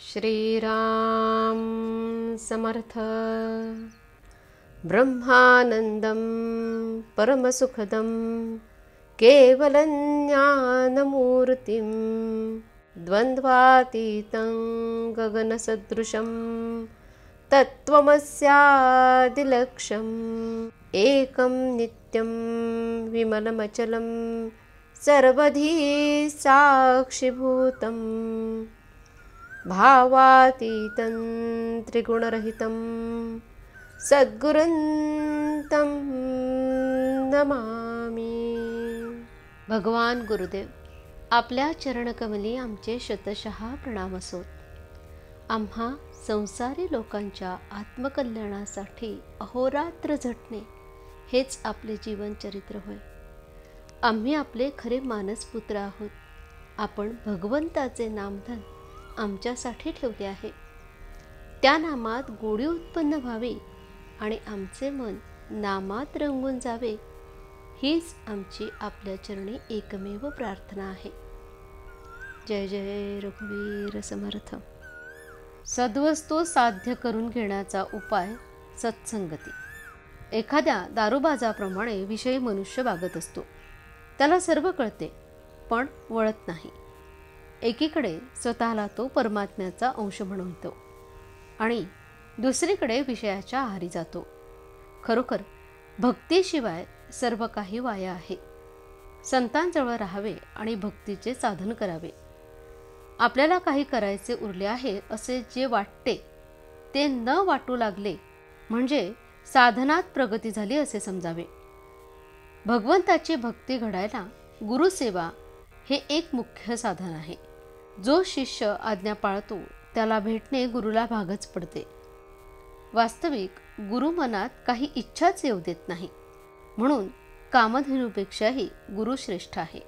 श्रीराम समर्थ। ब्रह्मानंदं परमसुखदं केवलं ज्ञानमूर्तिं द्वन्द्वातीतं गगनसदृशं तत्त्वमस्यादिलक्ष्यम् एकं नित्यं विमलमचलं सर्वधी साक्षिभूतं भावातीतं त्रिगुणरहितं सद्गुरुं नमामि। भगवान गुरुदेव, आपल्या चरणकमली आमचे शतशः प्रणाम असोत। आम्हा संसारी लोकांच्या आत्मकल्याणासाठी अहोरात्र झटणे हेच आपले जीवनचरित्र होय। आम्ही आपले खरे मानसपुत्र आहोत। आपण भगवंताचे नामधन आमच्यासाठी ठेवले आहे। त्या नामात गोडी उत्पन्न व्हावी आणि आमचे मन नामात रंगून जावे, हीच आमची आपल्या चरणी एकमेव प्रार्थना आहे। जय जय रघुवीर समर्थ। सद्वस्तू साध्य करून घेण्याचा उपाय सत्संगती। एखाद्या दारूबाजाप्रमाणे विषयी मनुष्य वागत असतो। त्याला सर्व कळते पण वळत नाही। एकीकडे स्वतःला तो परमात्म्याचा अंश म्हणतो आणि दुसरीकडे विषयाच्या आहारी जातो। खरोखर भक्तीशिवाय सर्व काही वाया आहे। संतांजवळ राहावे आणि भक्तीचे साधन करावे। आपल्याला काही करायचे उरले आहे असे जे वाटते ते न वाटू लागले म्हणजे साधनात प्रगती झाली असे समजावे। भगवंताची भक्ती घडायला गुरुसेवा हे एक मुख्य साधन आहे। जो शिष्य आज्ञा पाळतो त्याला भेटणे गुरुला भागच पडते। वास्तविक गुरु मनात काही इच्छाच येऊ देत नाही, म्हणून कामधेनूपेक्षाही गुरु श्रेष्ठ आहे।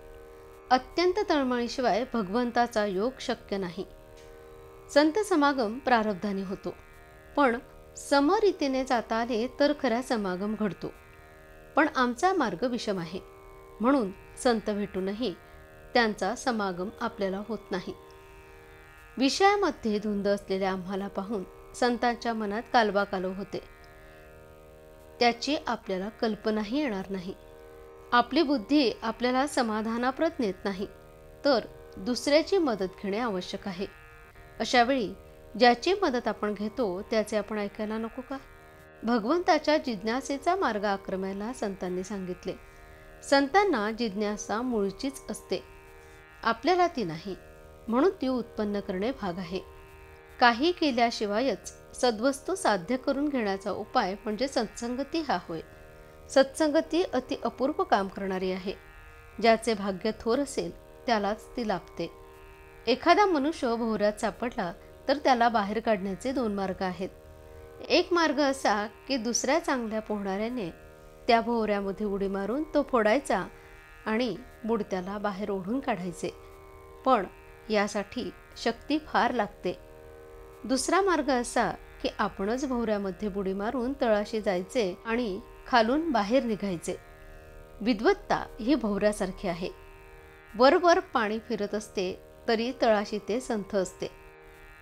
अत्यंत तळमळीशिवाय भगवंताचा योग शक्य नाही। संत समागम प्रारब्धाने होतो, पण समरीतीने जाता आले तर खरा समागम घडतो। पण आमचा मार्ग विषम आहे, म्हणून संत भेटूनही त्यांचा समागम आपल्याला होत नाही। विषयामध्ये धुंद असलेल्या आम्हाला पाहून संतांच्या मनात कालवाकालव होते, त्याची आपल्याला कल्पनाही येणार नाही। आपली बुद्धी आपल्याला समाधानाप्रत नेत नाही, तर दुसऱ्याची मदत घेणे आवश्यक आहे। अशा वेळी ज्याची मदत आपण घेतो त्याचे आपण ऐकायला नको का? भगवंताच्या जिज्ञासेचा मार्ग आक्रमायला संतांनी सांगितले। संतांना जिज्ञासा मूळचीच असते, आपल्याला ती नाही, म्हणून ती उत्पन्न करणे भाग आहे। काही केल्याशिवायच सद्वस्तू साध्य करून घेण्याचा उपाय म्हणजे सत्संगती हा होय। सत्संगती अति अपूर्व काम करणारी आहे। ज्याचे भाग्य थोर असेल त्यालाच ती लाभते। एखादा मनुष्य भोवऱ्यात सापडला तर त्याला बाहेर काढण्याचे दोन मार्ग आहेत। एक मार्ग असा की दुसऱ्या चांगल्या पोहणाऱ्याने त्या भोवऱ्यामध्ये उडी मारून तो फोडायचा आणि बुडत्याला बाहेर ओढून काढायचे, पण यासाठी शक्ती फार लागते। दुसरा मार्ग असा की आपणच भोवऱ्यामध्ये बुडी मारून तळाशी जायचे आणि खालून बाहेर निघायचे। विद्वत्ता ही भोवऱ्यासारखी आहे। वरवर पाणी फिरत असते तरी तळाशी ते संथ असते।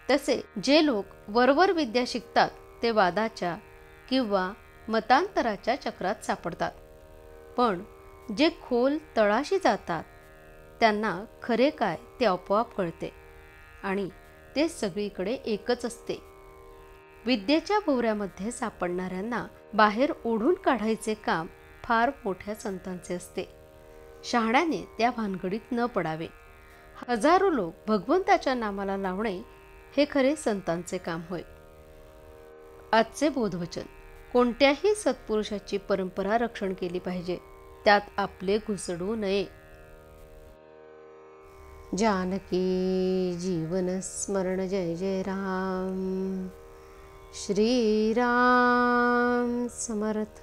तसे जे लोक वरवर विद्या शिकतात ते वादाच्या किंवा मतांतराच्या चक्रात सापडतात, पण जे खोल तळाशी जातात त्यांना खरे काय ते आपोआप कळते आणि ते सगळीकडे एकच असते। विद्येच्या भोवऱ्यामध्ये सापडणाऱ्यांना बाहेर ओढून काढायचे काम फार मोठ्या संतांचे असते। शहाण्याने त्या भानगडीत न पडावे। हजारो लोक भगवंताच्या नामाला लावणे हे खरे संतांचे काम होय। आजचे बोधवचन। कोणत्याही सत्पुरुषाची परंपरा रक्षण केली पाहिजे, त्यात आपले घुसडू नये। जानकी जीवन स्मरण जय जय राम। श्रीराम समर्थ।